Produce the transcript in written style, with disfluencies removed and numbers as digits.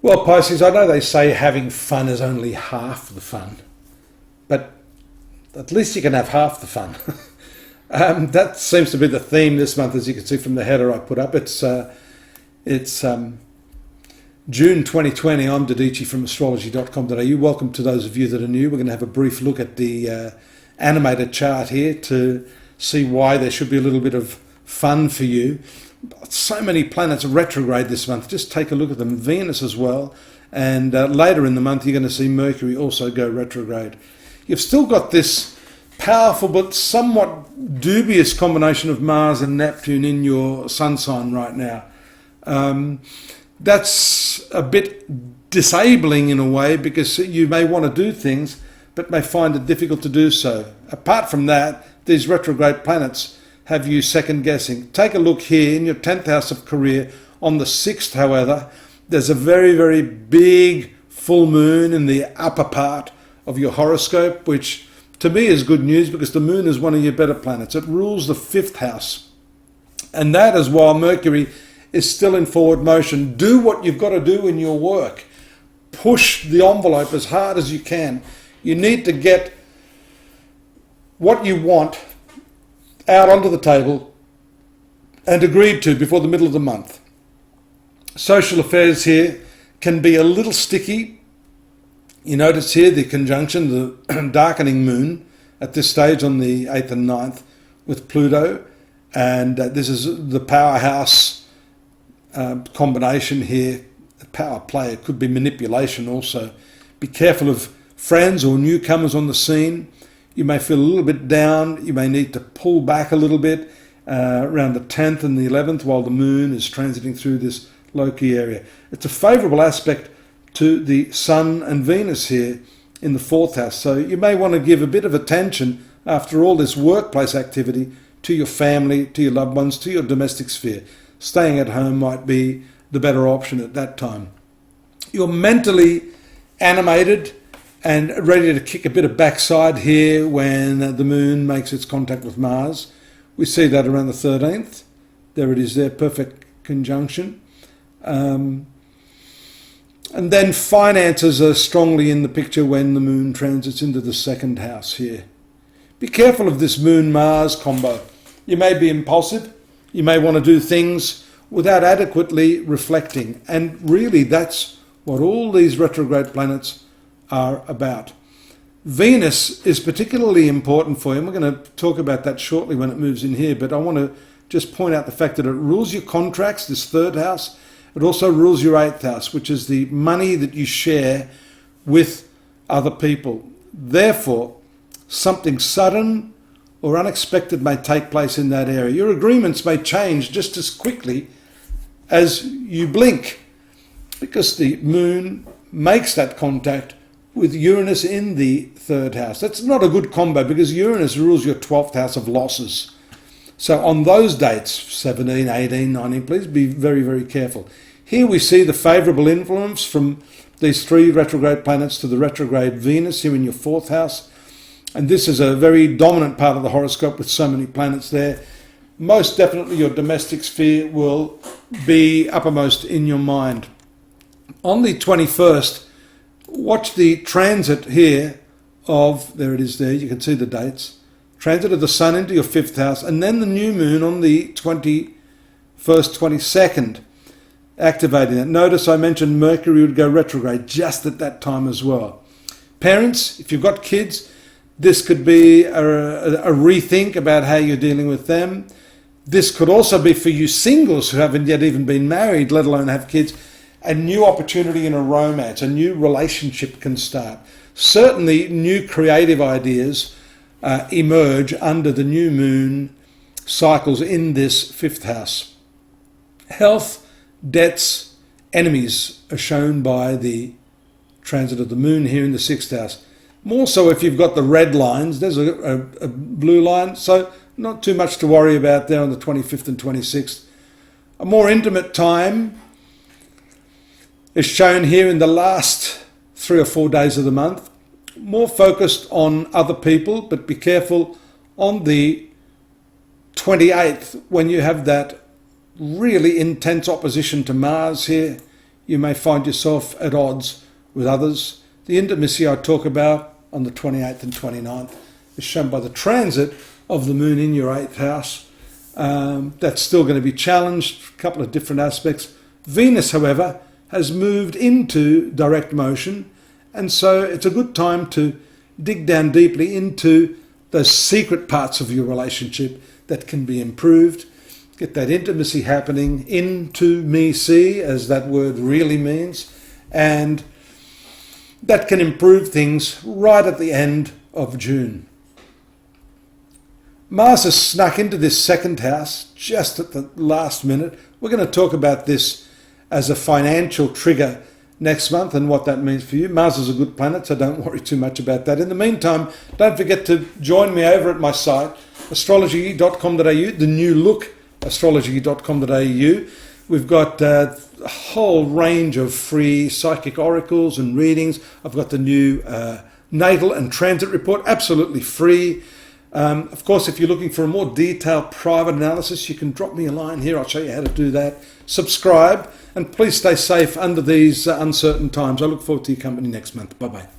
Well, Pisces, I know they say having fun is only half the fun, but at least you can have half the fun. That seems to be the theme this month, as you can see from the header I put up. It's June 2020. I'm Dadhichi from astrology.com.au. Welcome to those of you that are new. We're going to have a brief look at the animated chart here to see why there should be a little bit of fun for you. So many planets retrograde this month. Just take a look at them. Venus as well. And later in the month, you're going to see Mercury also go retrograde. You've still got this powerful but somewhat dubious combination of Mars and Neptune in your sun sign right now. That's a bit disabling in a way, because you may want to do things but may find it difficult to do so. Apart from that, these retrograde planets have you second guessing. Take a look here in your 10th house of career. On the 6th, however, there's a very, very big full moon in the upper part of your horoscope, which to me is good news because the moon is one of your better planets. It rules the 5th house. And that is while Mercury is still in forward motion. Do what you've got to do in your work. Push the envelope as hard as you can. You need to get what you want out onto the table and agreed to before the middle of the month. Social affairs here can be a little sticky. You notice here the conjunction, the darkening moon at this stage on the 8th and 9th with Pluto, and this is the powerhouse combination here. Power play, it could be manipulation also. Be careful of friends or newcomers on the scene. You may feel a little bit down. You may need to pull back a little bit around the 10th and the 11th while the moon is transiting through this low-key area. It's a favourable aspect to the Sun and Venus here in the 4th house. So you may want to give a bit of attention after all this workplace activity to your family, to your loved ones, to your domestic sphere. Staying at home might be the better option at that time. You're mentally animated and ready to kick a bit of backside here when the moon makes its contact with Mars. We see that around the 13th. There it is there, perfect conjunction. And then finances are strongly in the picture when the moon transits into the 2nd house here. Be careful of this Moon-Mars combo. You may be impulsive. You may want to do things without adequately reflecting. And really, that's what all these retrograde planets are about. Venus is particularly important for you, and we're going to talk about that shortly when it moves in here, but I want to just point out the fact that it rules your contracts, this 3rd house. It also rules your 8th house, which is the money that you share with other people. Therefore, something sudden or unexpected may take place in that area. Your agreements may change just as quickly as you blink, because the moon makes that contact with Uranus in the 3rd house. That's not a good combo because Uranus rules your 12th house of losses. So on those dates, 17, 18, 19, please be very, very careful. Here we see the favourable influence from these 3 retrograde planets to the retrograde Venus here in your 4th house. And this is a very dominant part of the horoscope with so many planets there. Most definitely your domestic sphere will be uppermost in your mind. On the 21st, watch the transit here of, there it is there, you can see the dates, transit of the Sun into your 5th house, and then the new moon on the 21st, 22nd, activating that. Notice I mentioned Mercury would go retrograde just at that time as well. Parents, if you've got kids, this could be a rethink about how you're dealing with them. This could also be for you singles who haven't yet even been married, let alone have kids. A new opportunity in a romance, a new relationship can start. Certainly new creative ideas emerge under the new moon cycles in this 5th house. Health, debts, enemies are shown by the transit of the moon here in the 6th house. More so if you've got the red lines, there's a blue line, so not too much to worry about there on the 25th and 26th. A more intimate time is shown here in the last 3 or 4 days of the month. More focused on other people, but be careful on the 28th when you have that really intense opposition to Mars here. you may find yourself at odds with others. The intimacy I talk about on the 28th and 29th is shown by the transit of the moon in your 8th house. That's still going to be challenged, a couple of different aspects. Venus, however, has moved into direct motion, and so it's a good time to dig down deeply into those secret parts of your relationship that can be improved. Get that intimacy happening, into me see, as that word really means, and that can improve things right at the end of June. Mars has snuck into this 2nd house just at the last minute. We're going to talk about this as a financial trigger next month and what that means for you. Mars is a good planet, so don't worry too much about that. In the meantime, don't forget to join me over at my site, astrology.com.au, the new look, astrology.com.au. We've got a whole range of free psychic oracles and readings. I've got the new natal and transit report, absolutely free. Of course, if you're looking for a more detailed private analysis, you can drop me a line here. I'll show you how to do that. Subscribe, and please stay safe under these uncertain times. I look forward to your company next month. Bye-bye.